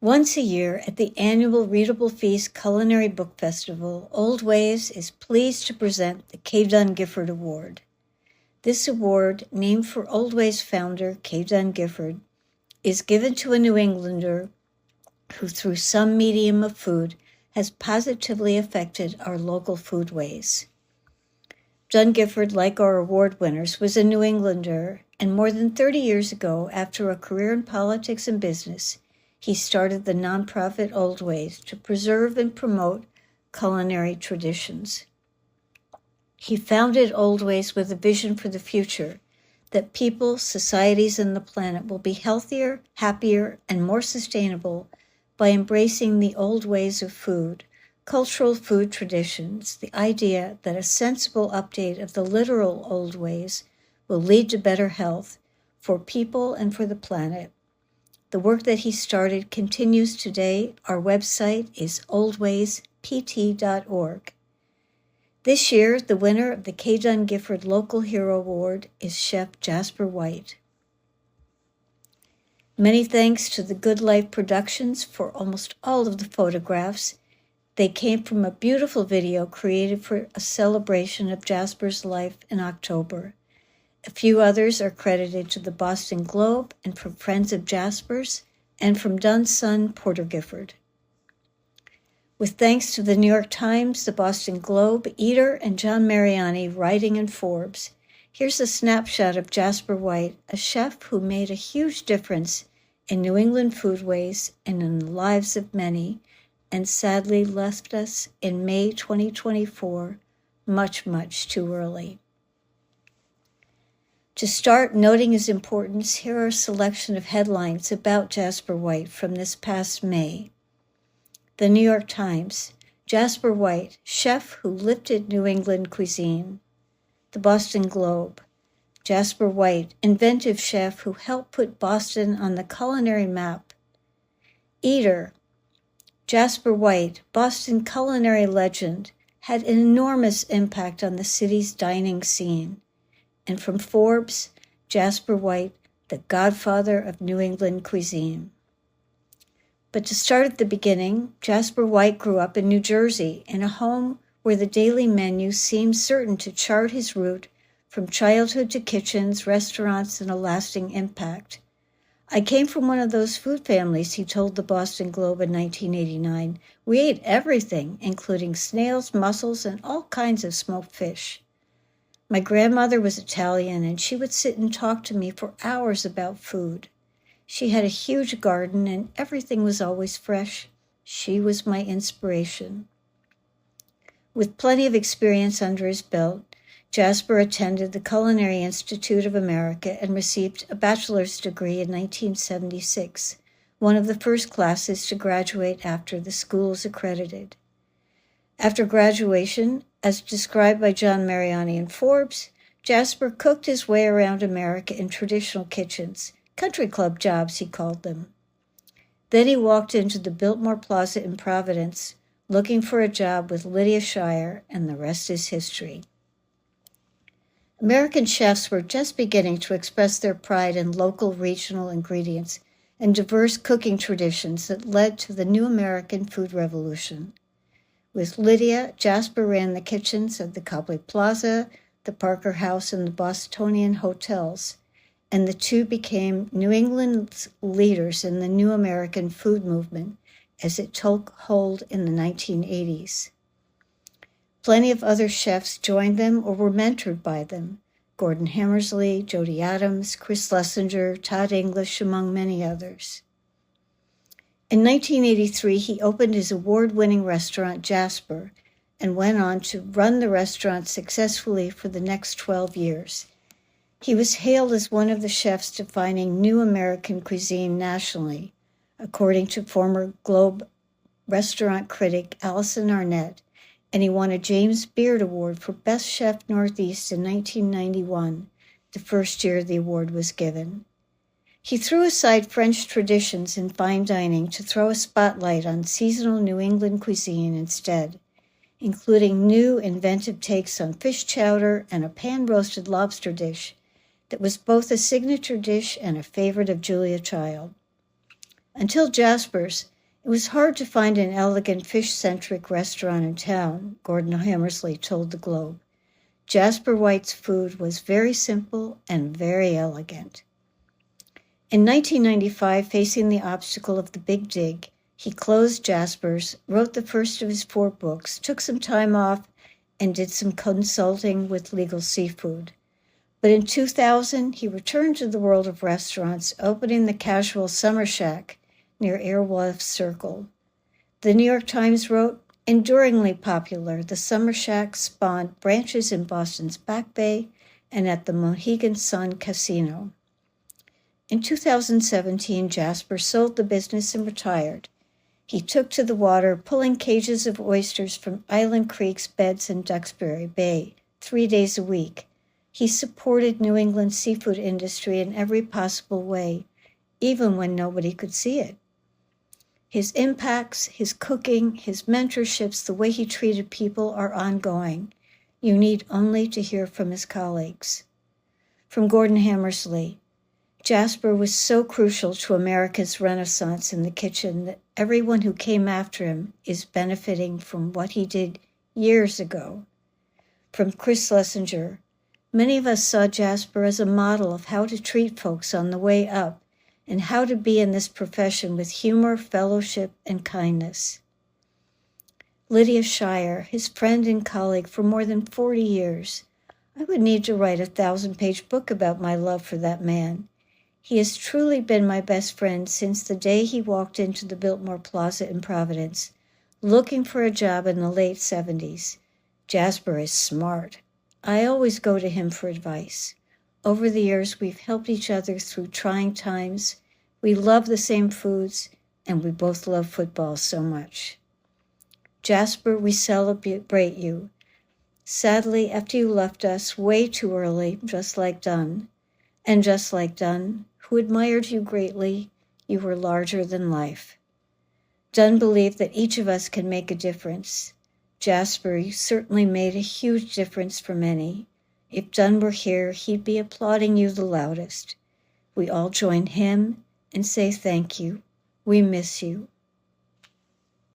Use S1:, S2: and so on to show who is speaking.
S1: Once a year at the annual Readable Feast Culinary Book Festival, Oldways is pleased to present the K. Gifford Award. This award, named for Oldways founder K. Gifford, is given to a New Englander who, through some medium of food, has positively affected our local foodways. Gifford, like our award winners, was a New Englander, and more than 30 years ago, after a career in politics and business, he started the nonprofit Oldways to preserve and promote culinary traditions. He founded Oldways with a vision for the future, that people, societies, and the planet will be healthier, happier, and more sustainable by embracing the old ways of food, cultural food traditions, the idea that a sensible update of the literal old ways will lead to better health for people and for the planet. The work that he started continues today. Our website is oldwayspt.org. This year, the winner of the K. Gifford Local Hero Award is Chef Jasper White. Many thanks to the Good Life Productions for almost all of the photographs. They came from a beautiful video created for a celebration of Jasper's life in October. A few others are credited to the Boston Globe and from Friends of Jasper's and from Dunn's son, Porter Gifford. With thanks to the New York Times, the Boston Globe, Eater, and John Mariani writing in Forbes, here's a snapshot of Jasper White, a chef who made a huge difference in New England foodways and in the lives of many, and sadly left us in May 2024, much, much too early. To start noting his importance, here are a selection of headlines about Jasper White from this past May. The New York Times, Jasper White, chef who lifted New England cuisine. The Boston Globe, Jasper White, inventive chef who helped put Boston on the culinary map. Eater, Jasper White, Boston culinary legend, had an enormous impact on the city's dining scene. And from Forbes, Jasper White, the godfather of New England cuisine. But to start at the beginning, Jasper White grew up in New Jersey in a home where the daily menu seemed certain to chart his route from childhood to kitchens, restaurants, and a lasting impact. I came from one of those food families, he told the Boston Globe in 1989. We ate everything, including snails, mussels, and all kinds of smoked fish. My grandmother was Italian, and she would sit and talk to me for hours about food. She had a huge garden, and everything was always fresh. She was my inspiration. With plenty of experience under his belt, Jasper attended the Culinary Institute of America and received a bachelor's degree in 1976, one of the first classes to graduate after the school is accredited. After graduation, as described by John Mariani in Forbes, Jasper cooked his way around America in traditional kitchens, country club jobs he called them. Then he walked into the Biltmore Plaza in Providence, looking for a job with Lydia Shire, and the rest is history. American chefs were just beginning to express their pride in local regional ingredients and diverse cooking traditions that led to the new American food revolution. With Lydia, Jasper ran the kitchens of the Copley Plaza, the Parker House, and the Bostonian hotels, and the two became New England's leaders in the new American food movement as it took hold in the 1980s. Plenty of other chefs joined them or were mentored by them: Gordon Hammersley, Jody Adams, Chris Lessinger, Todd English, among many others. In 1983, he opened his award-winning restaurant, Jasper, and went on to run the restaurant successfully for the next 12 years. He was hailed as one of the chefs defining new American cuisine nationally, according to former Globe restaurant critic Allison Arnett, and he won a James Beard Award for Best Chef Northeast in 1991, the first year the award was given. He threw aside French traditions in fine dining to throw a spotlight on seasonal New England cuisine instead, including new inventive takes on fish chowder and a pan-roasted lobster dish that was both a signature dish and a favorite of Julia Child. Until Jasper's, It was hard to find an elegant fish-centric restaurant in town, Gordon Hammersley told the Globe. Jasper White's food was very simple and very elegant. In 1995, facing the obstacle of the big dig, he closed Jasper's, wrote the first of his 4 books, took some time off, and did some consulting with Legal Seafood. But in 2000, he returned to the world of restaurants, opening the Casual Summer Shack near Airwolf Circle. The New York Times wrote, enduringly popular, the Summer Shack spawned branches in Boston's Back Bay and at the Mohegan Sun Casino. In 2017, Jasper sold the business and retired. He took to the water, pulling cages of oysters from Island Creek's beds in Duxbury Bay 3 days a week. He supported New England's seafood industry in every possible way, even when nobody could see it. His impacts, his cooking, his mentorships, the way he treated people are ongoing. You need only to hear from his colleagues. From Gordon Hammersley, Jasper was so crucial to America's renaissance in the kitchen that everyone who came after him is benefiting from what he did years ago. From Chris Schlesinger, many of us saw Jasper as a model of how to treat folks on the way up and how to be in this profession with humor, fellowship, and kindness. Lydia Shire, his friend and colleague for more than 40 years. I would need to write a 1,000-page book about my love for that man. He has truly been my best friend since the day he walked into the Biltmore Plaza in Providence, looking for a job in the late 70s. Jasper is smart. I always go to him for advice. Over the years, we've helped each other through trying times. We love the same foods, and we both love football so much. Jasper, we celebrate you. Sadly, after you left us way too early, just like Dunn, and just like Dunn, who admired you greatly, you were larger than life. Dunn believed that each of us can make a difference. Jasper, you certainly made a huge difference for many. If Dunn were here, he'd be applauding you the loudest. We all join him and say thank you. We miss you.